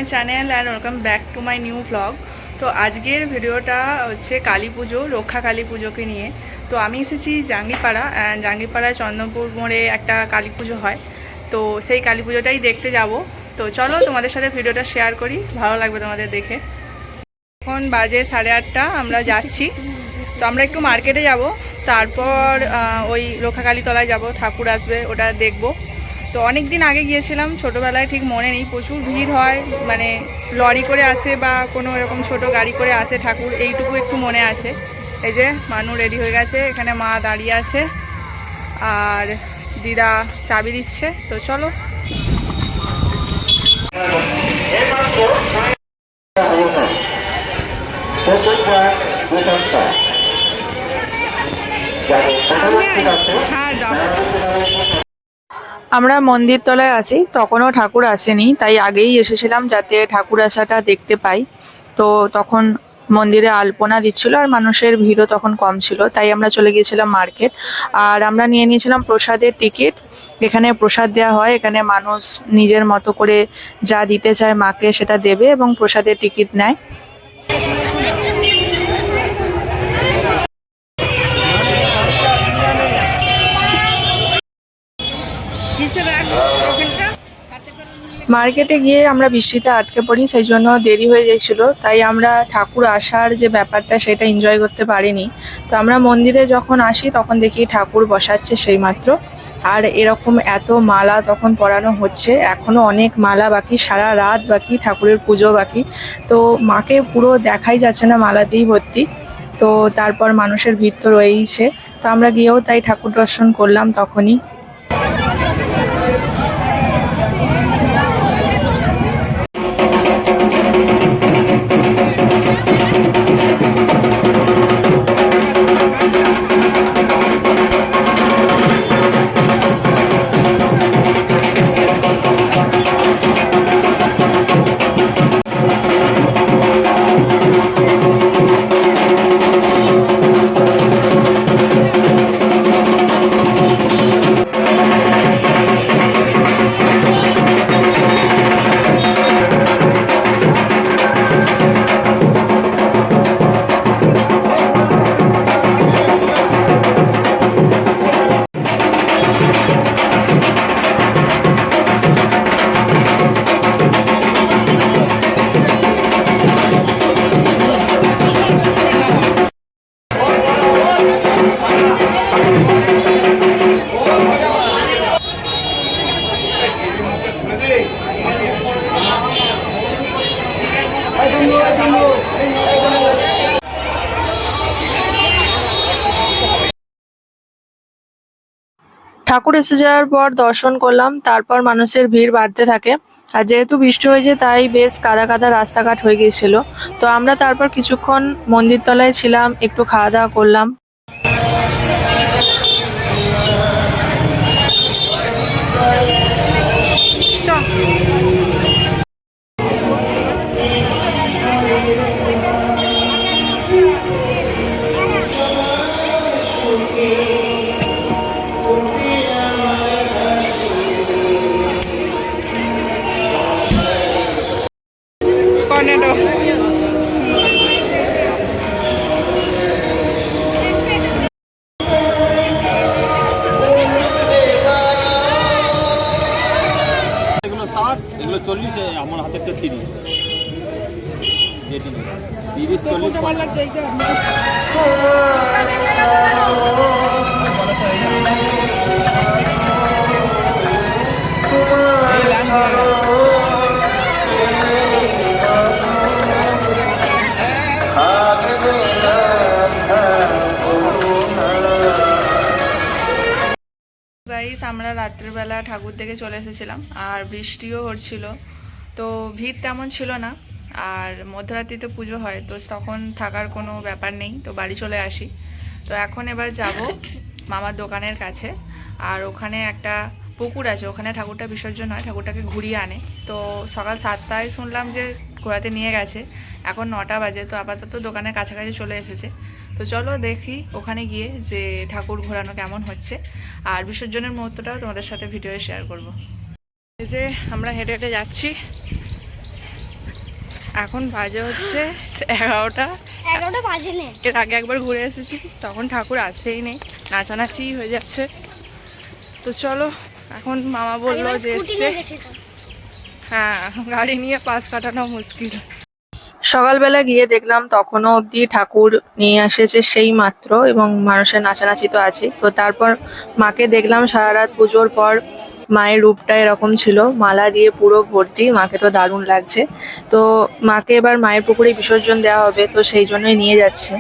My channel and welcome back to my new blog. তো আজকের ভিডিওটা হচ্ছে কালী পুজো, রক্ষা কালী পুজোকে নিয়ে। তো আমি এসেছি জাঙ্গিপাড়া, জাঙ্গিপাড়ায় চন্দ্রপুর মোড়ে একটা কালী পুজো হয়। তো সেই কালী পুজোটাই দেখতে যাব। তো চলো তোমাদের সাথে ভিডিওটা শেয়ার করি, ভালো লাগবে তোমাদের দেখে। এখন বাজে 8:30, আমরা যাচ্ছি। তো আমরা একটু মার্কেটে যাব, তারপর ওই রক্ষাকালী তলায় যাব, ঠাকুর আসবে, ওটা দেখব। তো অনেক দিন আগে গিয়েছিলাম, ছোটোবেলায় ঠিক মনে নেই। প্রচুর ভিড় হয়, মানে লরি করে আসে বা কোনো এরকম ছোট গাড়ি করে আসে ঠাকুর, এইটুকু একটু মনে আছে। এই যে মানু রেডি হয়ে গেছে, এখানে মা দাঁড়িয়ে আছে আর দিদা চাবি দিচ্ছে। তো চলো। আমরা মন্দির তলায় আছি, তখনও ঠাকুর আসেনি, তাই আগেই এসেছিলাম যাতে ঠাকুর আসাটা দেখতে পাই। তো তখন মন্দিরে আলপনা দিচ্ছিল আর মানুষের ভিড়ও তখন কম ছিল, তাই আমরা চলে গিয়েছিলাম মার্কেট। আর আমরা নিয়ে নিয়েছিলাম প্রসাদের টিকিট। এখানে প্রসাদ দেওয়া হয়, এখানে মানুষ নিজের মতো করে যা দিতে চায় মাকে সেটা দেবে এবং প্রসাদের টিকিট নেয়। মার্কেটে গিয়ে আমরা বৃষ্টিতে আটকে পড়ি, সেই জন্য দেরি হয়ে যাচ্ছিল, তাই আমরা ঠাকুর আসার যে ব্যাপারটা সেটা এনজয় করতে পারিনি। তো আমরা মন্দিরে যখন আসি তখন দেখি ঠাকুর বসাচ্ছে সেই মাত্র। আর এরকম এত মালা তখন পরানো হচ্ছে, এখনও অনেক মালা বাকি, সারা রাত বাকি, ঠাকুরের পুজো বাকি। তো মাকে পুরো দেখাই যাচ্ছে না, মালাতেই ভর্তি। তো তারপর মানুষের ভিড় তো রয়েইছে। তো আমরা গিয়েও তাই ঠাকুর দর্শন করলাম তখনই। ঠাকুর এসে যাওয়ার পর দর্শন করলাম, তারপর মানুষের ভিড় বাড়তে থাকে। আর যেহেতু বৃষ্টি হয়েছে তাই বেশ কাদা কাদা রাস্তাঘাট হয়ে গিয়েছিল। তো আমরা তারপর কিছুক্ষণ মন্দির তলায় ছিলাম, একটু খাওয়া দাওয়া করলাম। এগুলো 60, এগুলো 40, আমার হাতে 30। 30 40 ভালো লাগছে এইটা। গাইস, আমরা রাত্রিবেলা ঠাকুর দেখে চলে এসেছিলাম আর বৃষ্টিও হচ্ছিল। তো ভিড় তেমন ছিল না, আর মধ্যরাত্রিতে পুজো হয়, তো তখন থাকার কোনো ব্যাপার নেই, তো বাড়ি চলে আসি। তো এখন এবার যাব মামার দোকানের কাছে, আর ওখানে একটা পুকুর আছে, ওখানে ঠাকুরটা বিসর্জন হয়, ঠাকুরটাকে ঘুরিয়ে আনে। তো সকাল 7টায় শুনলাম যে ঘোরাতে নিয়ে গেছে, এখন 9টা বাজে। তো আপাতত দোকানের কাছাকাছি চলে এসেছে। তো চলো দেখি ওখানে গিয়ে যে ঠাকুর ঘোরানো কেমন হচ্ছে, আর বিসর্জনের মুহূর্তটাও তোমাদের সাথে ভিডিও শেয়ার করব। এই যে আমরা হেঁটে হেঁটে যাচ্ছি, এখন বাজে হচ্ছে 11টা। 11টা বাজে না। এর আগে একবার ঘুরে এসেছি, তখন ঠাকুর আসতেই নেই, নাচানাচি হয়ে যাচ্ছে। তো চলো, এখন মামা বললো যে এসছে। হ্যাঁ, গাড়ি নিয়ে পাশ কাটানো মুশকিল। সকালবেলা গিয়ে দেখলাম তখনও অবধি ঠাকুর নিয়ে এসেছে সেই মাত্র, এবং মানুষের নাচানাচি তো আছে। তো তারপর মাকে দেখলাম সারা রাত পুজোর পর। মায়ের রূপটা এরকম ছিল, মালা দিয়ে পুরো ভর্তি, মাকে তো দারুণ লাগছে। তো মাকে এবার মায়ের পুকুরে বিসর্জন দেওয়া হবে, তো সেই জন্যই নিয়ে যাচ্ছে।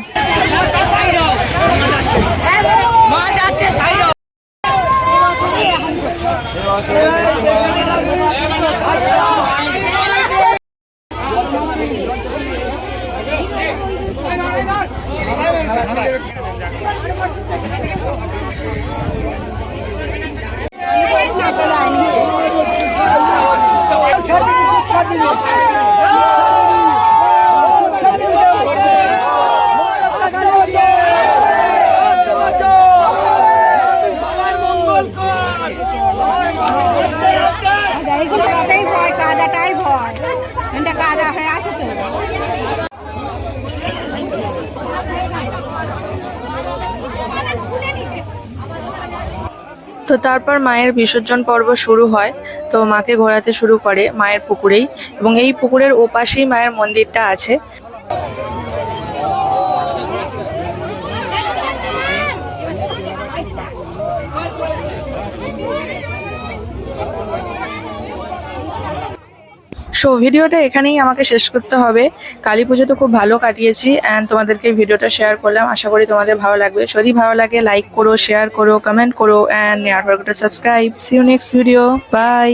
কাদাটাই ভয়, কাদা হয়ে আছে তো। তো তারপর মায়ের বিসর্জন পর্ব শুরু হয়। তো মাকে ঘোরাতে শুরু করে মায়ের পুকুরেই, এবং এই পুকুরের ওপাশেই মায়ের মন্দিরটা আছে। সো ভিডিওটা এখানেই আমাকে শেষ করতে হবে। কালী পুজো তো খুব ভালো কাটিয়েছি, অ্যান্ড তোমাদেরকে ভিডিওটা শেয়ার করলাম। আশা করি তোমাদের ভালো লাগবে। যদি ভালো লাগে লাইক করো, শেয়ার করো, কমেন্ট করো, and never forget to subscribe. See you next video. By.